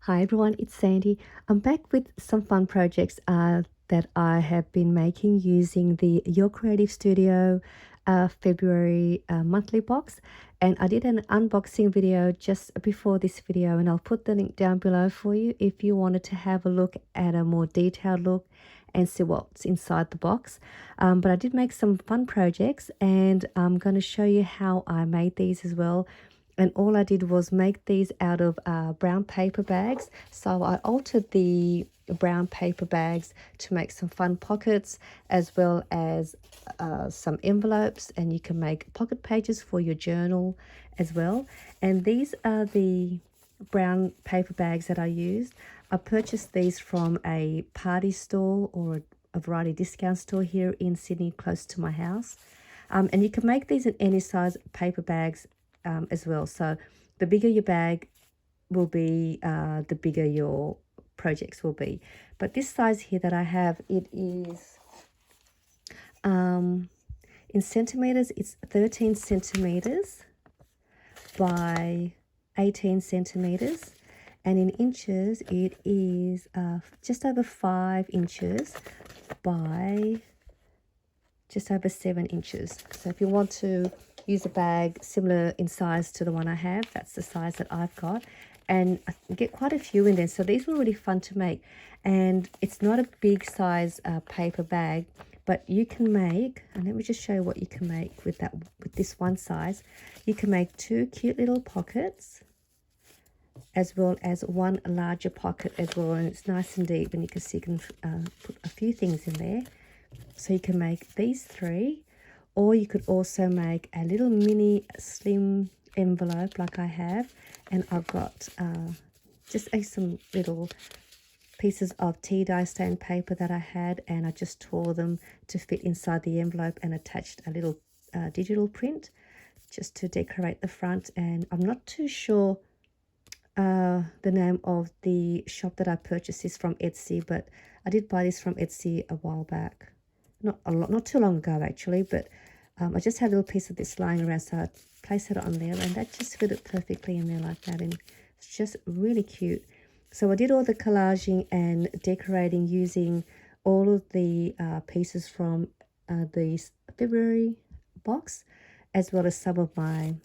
Hi everyone, it's Sandy. I'm back with some fun projects that I have been making using the Your Creative Studio February monthly box. And I did an unboxing video just before this video, and I'll put the link down below for you if you wanted to have a look at a more detailed look and see what's inside the box. But I did make some fun projects, and I'm going to show you how I made these as well. And all I did was make these out of brown paper bags. So I altered the brown paper bags to make some fun pockets, as well as some envelopes, and you can make pocket pages for your journal as well. And these are the brown paper bags that I used. I purchased these from a party store or a variety discount store here in Sydney, close to my house. And you can make these in any size paper bags as well. So the bigger your bag will be, the bigger your projects will be. But this size here that I have, it is in centimeters, it's 13 centimeters by 18 centimeters. And in inches, it is just over 5 inches by just over 7 inches. So if you want to use a bag similar in size to the one I have, that's the size that I've got. And I get quite a few in there. So these were really fun to make. And it's not a big size paper bag, but you can make, and let me just show you what you can make with that, with this one size. You can make 2 cute little pockets, as well as one larger pocket as well. And it's nice and deep, and you can see you can put a few things in there. So you can make these 3, or you could also make a little mini slim envelope like I have. And I've got just some little pieces of tea dye stained paper that I had, and I just tore them to fit inside the envelope and attached a little digital print just to decorate the front. And I'm not too sure the name of the shop that I purchased this from, Etsy, but I did buy this from Etsy a while back. Not too long ago actually, but I just had a little piece of this lying around, so I placed it on there, and that just fitted perfectly in there like that, and it's just really cute. So I did all the collaging and decorating using all of the pieces from the February box, as well as some of my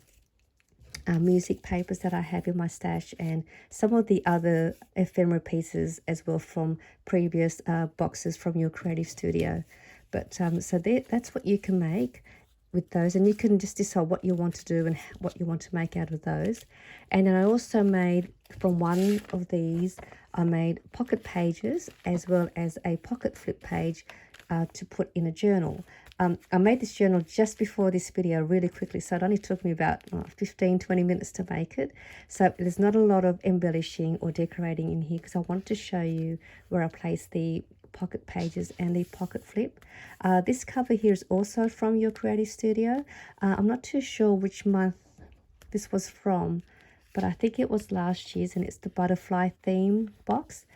music papers that I have in my stash, and some of the other ephemera pieces as well from previous boxes from Your Creative Studio. But so that's what you can make with those, and you can just decide what you want to do and what you want to make out of those. And then I also made, from one of these, I made pocket pages as well as a pocket flip page to put in a journal. I made this journal just before this video really quickly, so it only took me about 15-20 minutes to make it. So there's not a lot of embellishing or decorating in here, because I wanted to show you where I placed the pocket pages and the pocket flip. This cover here is also from Your Creative Studio. I'm not too sure which month this was from, but I think it was last year's, and it's the butterfly theme box.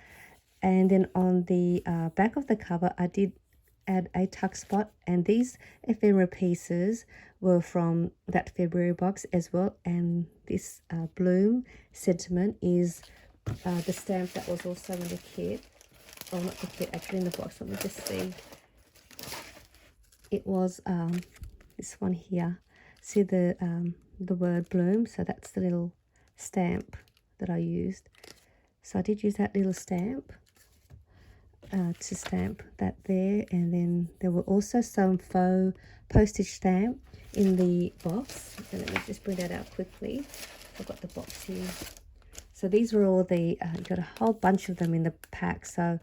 And then on the back of the cover, I did add a tuck spot, and these ephemera pieces were from that February box as well. And this bloom sentiment is the stamp that was also in the kit. Oh, not the kit, actually in the box. Let me just see. It was this one here. See the word bloom? So that's the little stamp that I used. So I did use that little stamp to stamp that there. And then there were also some faux postage stamp in the box. So let me just bring that out quickly. I've got the box here. So these were all the, got a whole bunch of them in the pack. So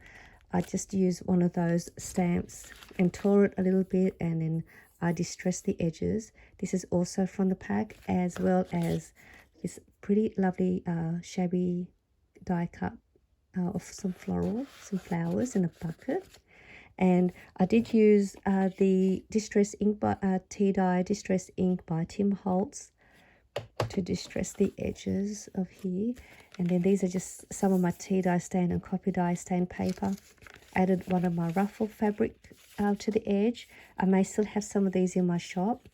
I just used one of those stamps and tore it a little bit, and then I distressed the edges. This is also from the pack, as well as this pretty lovely shabby die cut of some flowers in a bucket. And I did use the distress ink by tea dye distress ink by Tim Holtz to distress the edges of here. And then these are just some of my tea dye stain and copy dye stain paper. Added one of my ruffle fabric to the edge. I may still have some of these in my shop.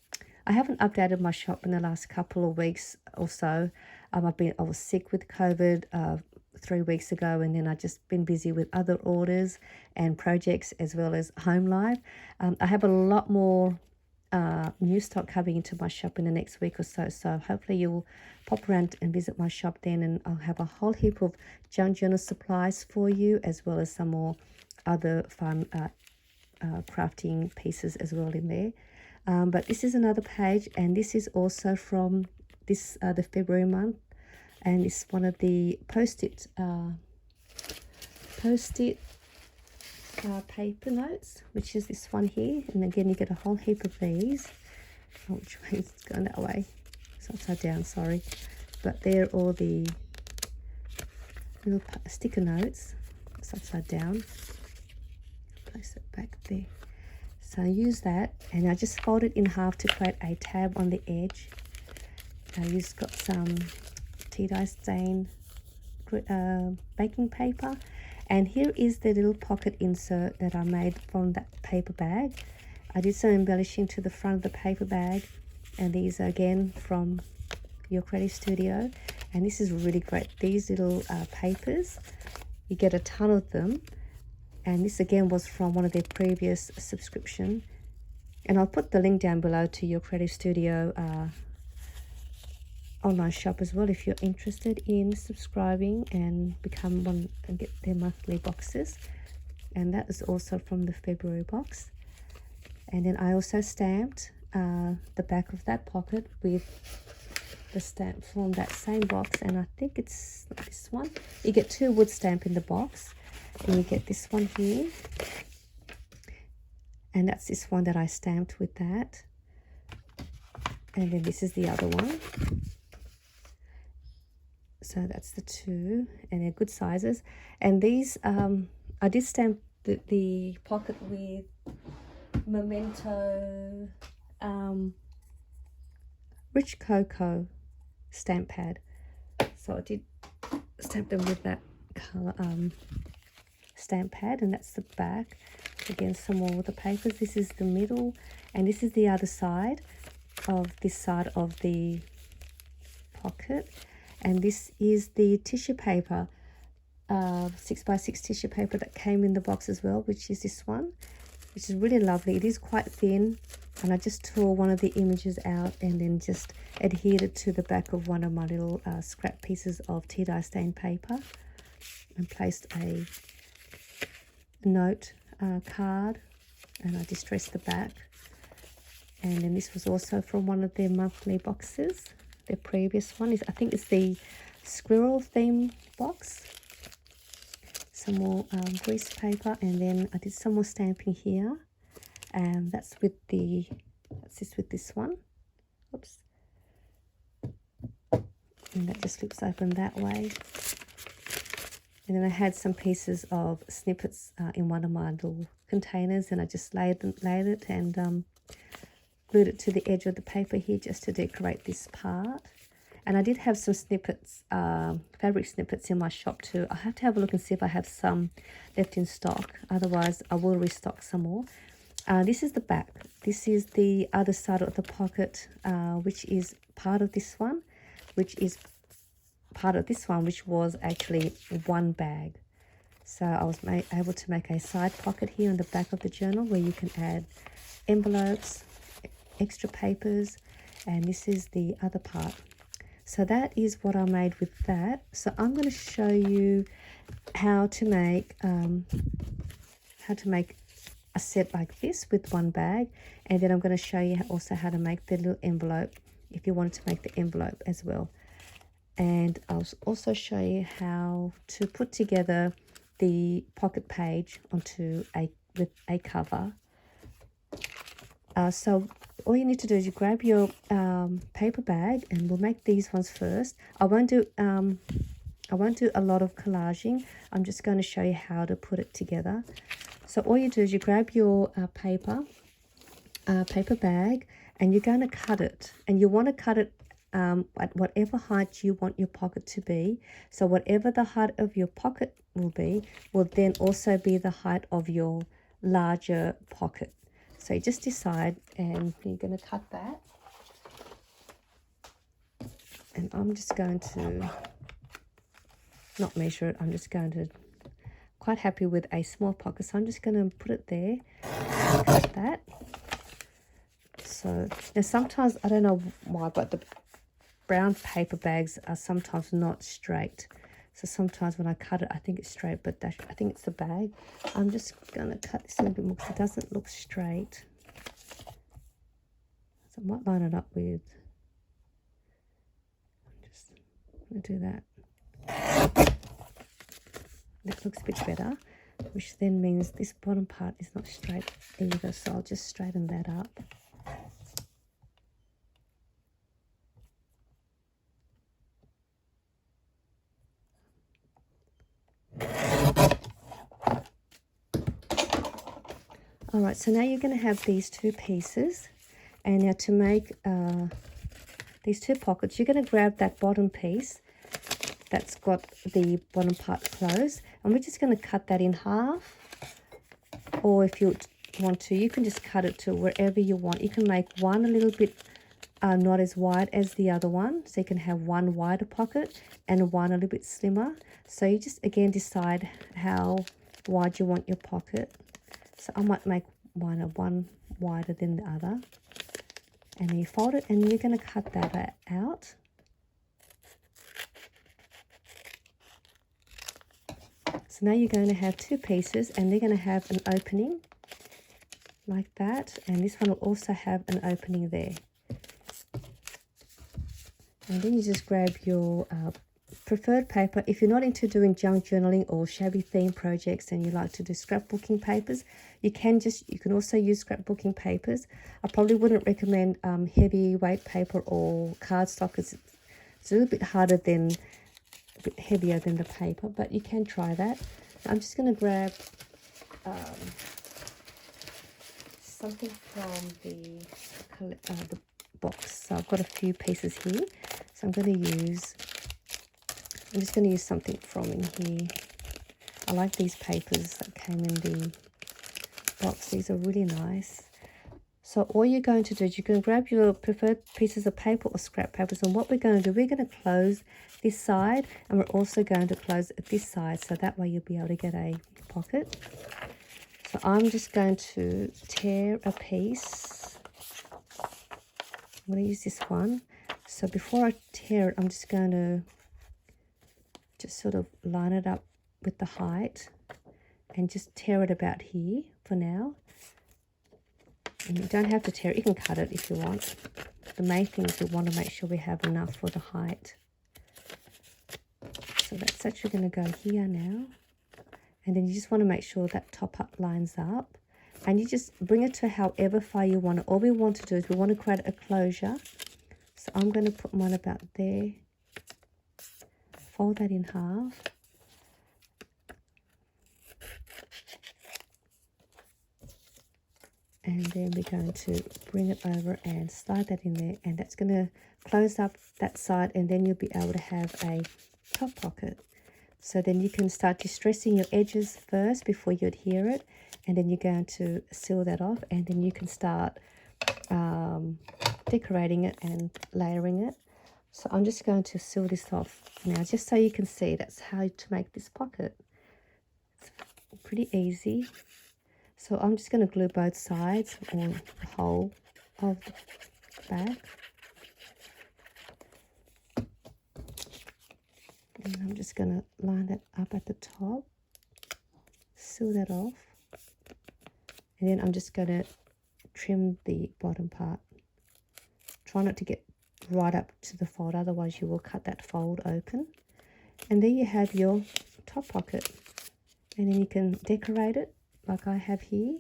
I haven't updated my shop in the last couple of weeks or so. I was sick with COVID 3 weeks ago, and then I've just been busy with other orders and projects as well as home life. I have a lot more new stock coming into my shop in the next week or so, so hopefully you'll pop around and visit my shop then, and I'll have a whole heap of junk journal supplies for you, as well as some more other fun crafting pieces as well in there. But this is another page, and this is also from this the February month, and it's one of the post-it paper notes, which is this one here. And again, you get a whole heap of these. Oh, which way is it going? That way. It's upside down, sorry. But they're all the little sticker notes. It's upside down. Place it back there. So I use that, and I just fold it in half to create a tab on the edge. I just got some tea-dye stain baking paper, and here is the little pocket insert that I made from that paper bag. I did some embellishing to the front of the paper bag, and these are again from Your Creative Studio, and this is really great. These little papers, you get a ton of them, and this again was from one of their previous subscription, and I'll put the link down below to Your Creative Studio online shop as well if you're interested in subscribing and become one and get their monthly boxes. And that is also from the February box. And then I also stamped the back of that pocket with the stamp from that same box, and I think it's this one. You get 2 wood stamp in the box, and you get this one here, and that's this one that I stamped with that. And then this is the other one. So that's the 2, and they're good sizes. And these I did stamp the pocket with Memento Rich Cocoa stamp pad. So I did stamp them with that color stamp pad, and that's the back. Again, some more of the papers. This is the middle, and this is the other side of this side of the pocket. And this is the tissue paper, 6x6 tissue paper that came in the box as well, which is this one, which is really lovely. It is quite thin, and I just tore one of the images out and then just adhered it to the back of one of my little scrap pieces of tea-dye stained paper, and placed a note card, and I distressed the back. And then this was also from one of their monthly boxes. The previous one is, I think it's the squirrel theme box. Some more grease paper, and then I did some more stamping here, and that's with this one. Oops. And that just flips open that way. And then I had some pieces of snippets in one of my little containers, and I just laid it and glued it to the edge of the paper here just to decorate this part. And I did have some snippets, fabric snippets in my shop too. I have to have a look and see if I have some left in stock. Otherwise, I will restock some more. This is the back. This is the other side of the pocket, which is part of this one, which was actually one bag. So I was able to make a side pocket here on the back of the journal where you can add envelopes, extra papers, and this is the other part. So that is what I made with that. So I'm going to show you how to make a set like this with one bag, and then I'm going to show you also how to make the little envelope if you wanted to make the envelope as well. And I'll also show you how to put together the pocket page with a cover. So all you need to do is you grab your paper bag, and we'll make these ones first. I won't do a lot of collaging. I'm just going to show you how to put it together. So all you do is you grab your paper bag, and you're going to cut it, and you want to cut it at whatever height you want your pocket to be. So whatever the height of your pocket will then also be the height of your larger pocket. So you just decide, and you're going to cut that. And I'm just going to not measure it, I'm just going to, quite happy with a small pocket, so I'm just going to put it there, cut that. So now sometimes, I don't know why, but the brown paper bags are sometimes not straight. So sometimes when I cut it, I think it's straight, but I think it's the bag. I'm just going to cut this a little bit more because it doesn't look straight. So I might line it up with, I'm just going to do that. That looks a bit better, which then means this bottom part is not straight either, so I'll just straighten that up. All right, so now you're going to have these two pieces, and now to make these two pockets, you're going to grab that bottom piece that's got the bottom part closed, and we're just going to cut that in half, or if you want to, you can just cut it to wherever you want. You can make one a little bit not as wide as the other one, so you can have one wider pocket and one a little bit slimmer. So you just again decide how wide you want your pocket. So I might make one wider than the other, and then you fold it, and you're going to cut that out. So now you're going to have two pieces, and they're going to have an opening like that, and this one will also have an opening there. And then you just grab your preferred paper. If you're not into doing junk journaling or shabby theme projects and you like to do scrapbooking papers, you can also use scrapbooking papers. I probably wouldn't recommend heavy weight paper or cardstock. It's a little bit harder than, a bit heavier than the paper, but you can try that. I'm just going to grab something from the box. So I've got a few pieces here, so I'm just going to use something from in here. I like these papers that came in the box. These are really nice. So all you're going to do is you're going to grab your preferred pieces of paper or scrap papers, and what we're going to do, we're going to close this side, and we're also going to close this side, so that way you'll be able to get a pocket. So I'm just going to tear a piece. I'm going to use this one. So before I tear it, I'm just going to just sort of line it up with the height and just tear it about here for now. And you don't have to tear it, you can cut it if you want. The main thing is we want to make sure we have enough for the height. So that's actually going to go here now. And then you just want to make sure that top part lines up. And you just bring it to however far you want it. All we want to do is we want to create a closure. So I'm going to put mine about there. Fold that in half. And then we're going to bring it over and slide that in there. And that's going to close up that side, and then you'll be able to have a top pocket. So then you can start distressing your edges first before you adhere it. And then you're going to seal that off, and then you can start decorating it and layering it. So I'm just going to seal this off now, just so you can see that's how to make this pocket. It's pretty easy. So I'm just going to glue both sides or the whole of the bag. And I'm just going to line that up at the top, seal that off. And then I'm just going to trim the bottom part. Try not to get right up to the fold, otherwise you will cut that fold open. And there you have your top pocket. And then you can decorate it like I have here.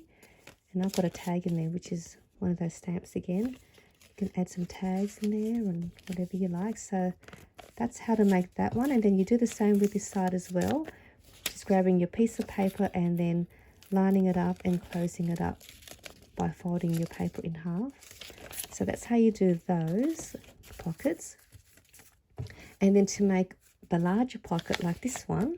And I've got a tag in there, which is one of those stamps again. You can add some tags in there and whatever you like. So that's how to make that one. And then you do the same with this side as well. Just grabbing your piece of paper and then lining it up and closing it up by folding your paper in half. So that's how you do those pockets. And then to make the larger pocket like this one,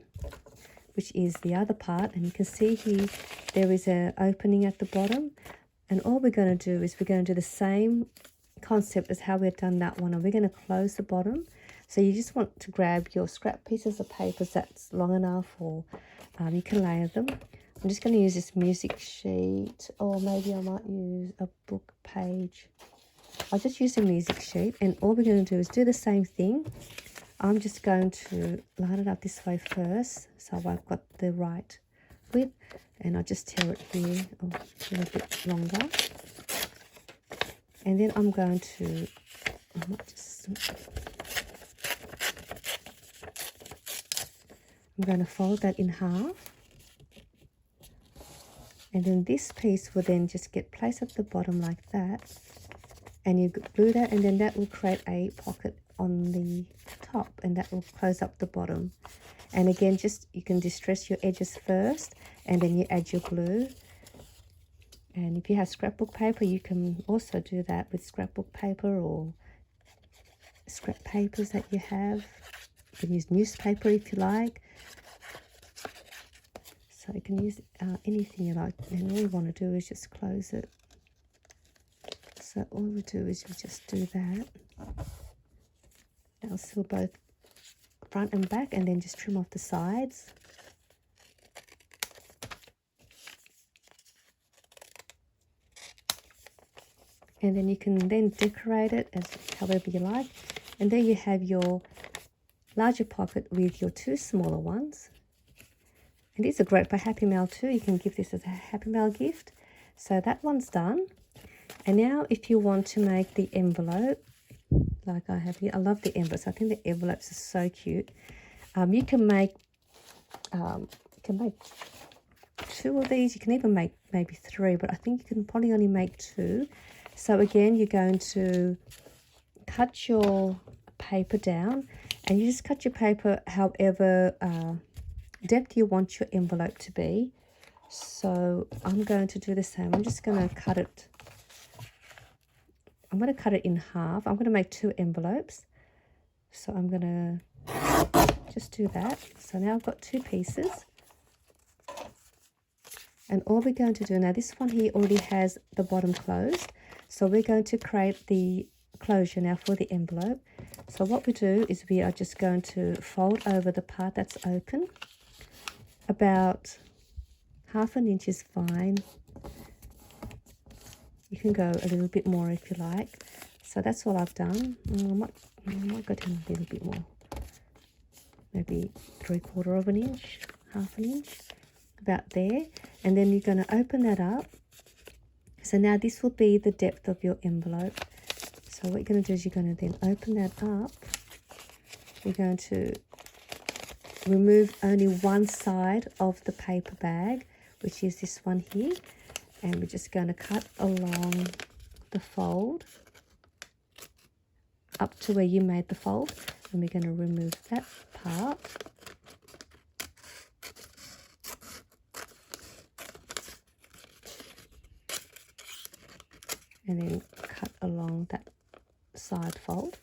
which is the other part, and you can see here there is an opening at the bottom, and all we're going to do is we're going to do the same concept as how we've done that one, and we're going to close the bottom. So you just want to grab your scrap pieces of paper that's long enough, or you can layer them. I'm just going to use this music sheet, or maybe I might use a book page. I'll just use a music sheet, and all we're going to do is do the same thing. I'm just going to line it up this way first, so I've got the right width, and I'll just tear it here a little bit longer. And then I'm going to, I'm going to fold that in half. And then this piece will then just get placed at the bottom like that. And you glue that, and then that will create a pocket on the top, and that will close up the bottom. And again, just you can distress your edges first, and then you add your glue. And if you have scrapbook paper, you can also do that with scrapbook paper or scrap papers that you have. You can use newspaper if you like. So you can use anything you like, and all you want to do is just close it. So all we do is we just do that. I'll seal both front and back, and then just trim off the sides. And then you can then decorate it as however you like. And there you have your larger pocket with your two smaller ones. And these are great for Happy Mail too. You can give this as a Happy Mail gift. So that one's done. And now if you want to make the envelope, like I have here, I love the envelopes. I think the envelopes are so cute. You can make two of these. You can even make maybe three, but I think you can probably only make two. So again, you're going to cut your paper down, and you just cut your paper however depth you want your envelope to be. So I'm going to do the same. I'm just going to cut it. I'm going to cut it in half. I'm going to make two envelopes. So I'm going to just do that. So now I've got two pieces. And all we're going to do now, this one here already has the bottom closed. So we're going to create the closure now for the envelope. So what we do is we are just going to fold over the part that's open. About 1/2 inch is fine. You can go a little bit more if you like. So that's all I've done. I might go down a little bit more. Maybe 3/4 of an inch, 1/2 inch, about there. And then you're going to open that up. So now this will be the depth of your envelope. So what you're going to do is you're going to then open that up. You're going to remove only one side of the paper bag, which is this one here. And we're just going to cut along the fold up to where you made the fold. And we're going to remove that part. And then cut along that side fold.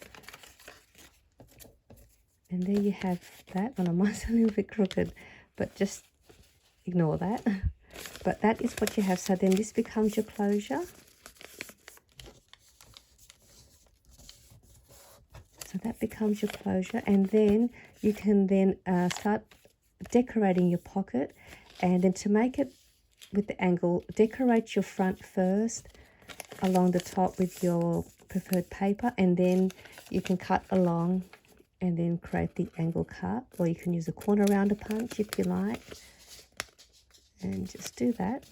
And there you have that. And I might a little bit crooked, but just ignore that. But that is what you have. So then this becomes your closure. So that becomes your closure. And then you can then start decorating your pocket. And then to make it with the angle, decorate your front first along the top with your preferred paper. And then you can cut along and then create the angle cut. Or you can use a corner rounder punch if you like. And just do that.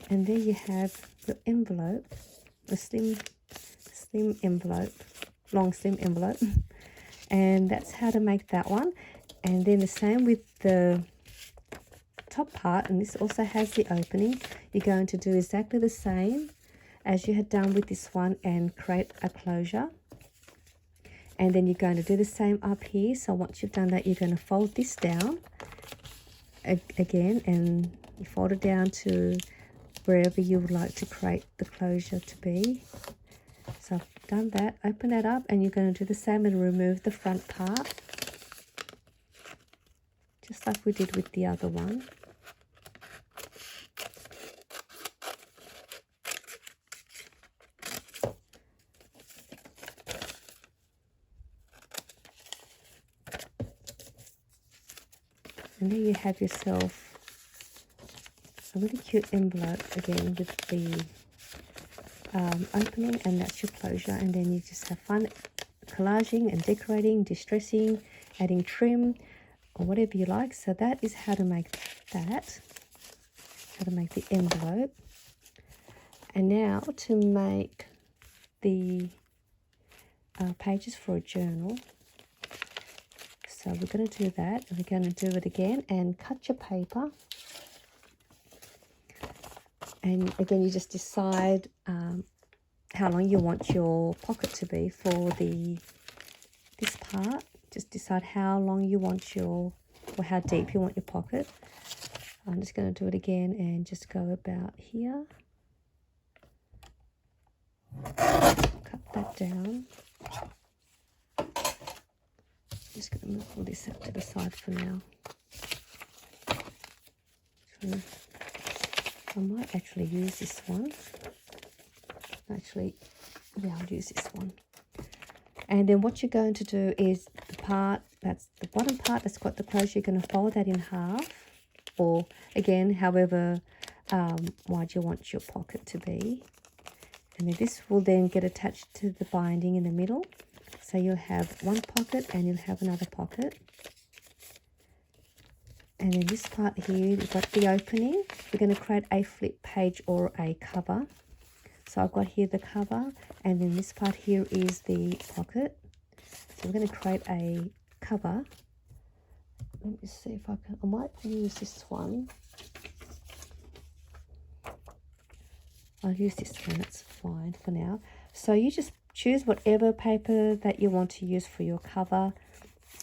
And there you have your envelope, a slim envelope, long slim envelope. And that's how to make that one. And then the same with the top part, and this also has the opening. You're going to do exactly the same as you had done with this one and create a closure. And then you're going to do the same up here. So once you've done that, you're going to fold this down again, and you fold it down to wherever you would like to create the closure to be. So I've done that. Open that up, and you're going to do the same and remove the front part, just like we did with the other one. And there you have yourself a really cute envelope again with the opening, and that's your closure. And then you just have fun collaging and decorating, distressing, adding trim or whatever you like. So that is how to make that, how to make the envelope. And now to make the pages for a journal. So we're going to do that, and we're going to do it again, and cut your paper. And again, you just decide how long you want your pocket to be for this part. Just decide how long you want or how deep you want your pocket. I'm just going to do it again and just go about here. Cut that down. Just going to move all this up to the side for now. I might actually use this one. Actually, yeah, I'll use this one. And then what you're going to do is the part, that's the bottom part that's got the closure, you're going to fold that in half, or again, however wide you want your pocket to be. And then this will then get attached to the binding in the middle. So you'll have one pocket and you'll have another pocket. And then this part here, you've got the opening. We're going to create a flip page or a cover. So I've got here the cover, and then this part here is the pocket. So we're going to create a cover. Let me see if I can, I might use this one. I'll use this one, that's fine for now. So you just choose whatever paper that you want to use for your cover.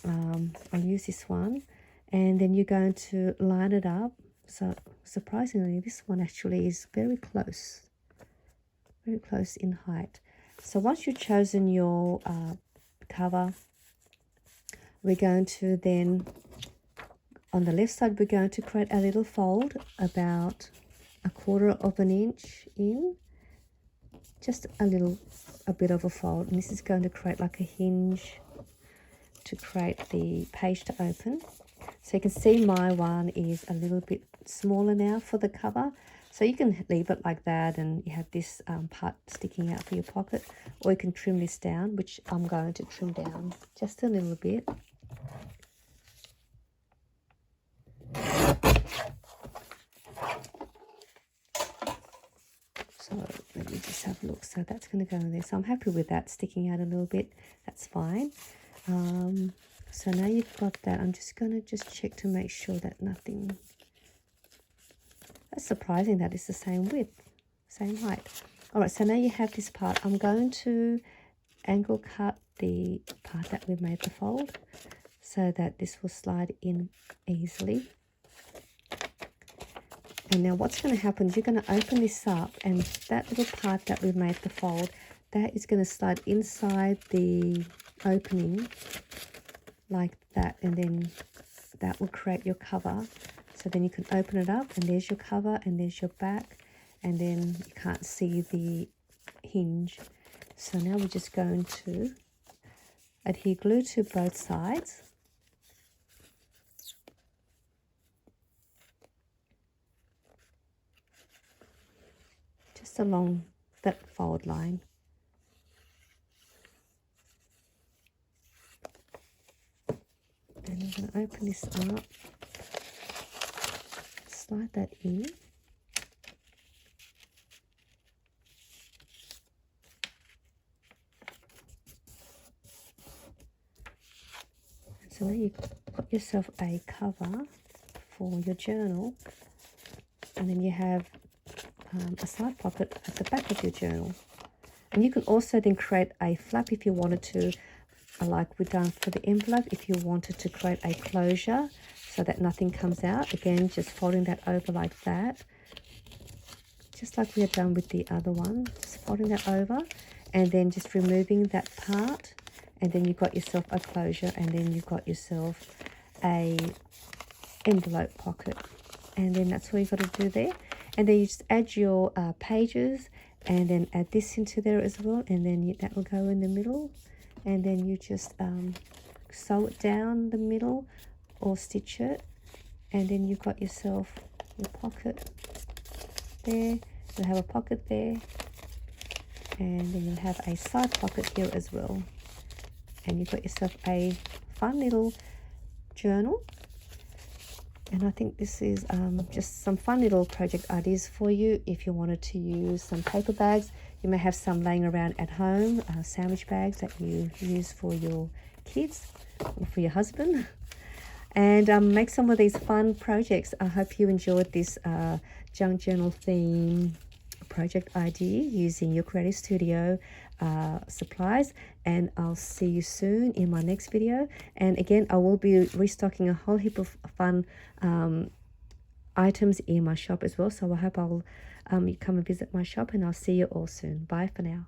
I'll use this one. And then you're going to line it up. So surprisingly, this one actually is very close in height. So once you've chosen your cover, we're going to then, on the left side, we're going to create a little fold about 1/4 of an inch in, just a bit of a fold. And this is going to create like a hinge to create the page to open. So you can see my one is a little bit smaller now for the cover. So you can leave it like that, and you have this part sticking out for your pocket, or you can trim this down, which I'm going to trim down just a little bit. So let me just have a look. So that's going to go in there. So I'm happy with that sticking out a little bit. That's fine. So now you've got that. I'm just going to check to make sure that nothing... That's surprising that it's the same width, same height. All right, so now you have this part. I'm going to angle cut the part that we've made the fold so that this will slide in easily. And now what's going to happen is you're going to open this up, and that little part that we've made the fold, that is going to slide inside the opening like that, and then that will create your cover. So then you can open it up, and there's your cover, and there's your back, and then you can't see the hinge. So now we're just going to adhere glue to both sides. Just along that fold line. And I'm going to open this up, slide that in. So now you've got yourself a cover for your journal, and then you have a side pocket at the back of your journal. And you can also then create a flap if you wanted to, like we've done for the envelope, if you wanted to create a closure so that nothing comes out. Again, just folding that over like that, just like we had done with the other one, just folding that over and then just removing that part, and then you've got yourself a closure, and then you've got yourself a envelope pocket. And then that's all you've got to do there. And then you just add your pages, and then add this into there as well, and then that will go in the middle. And then you just sew it down the middle or stitch it, And then you've got yourself your pocket there. You'll have a pocket there. And then you'll have a side pocket here as well. And you've got yourself a fun little journal. And I think this is just some fun little project ideas for you. If you wanted to use some paper bags, you may have some laying around at home, sandwich bags that you use for your kids or for your husband. And make some of these fun projects. I hope you enjoyed this junk journal theme project idea using your Creative Studio supplies, and I'll see you soon in my next video. And again, I will be restocking a whole heap of fun items in my shop as well, so I hope you come and visit my shop, and I'll see you all soon. Bye for now.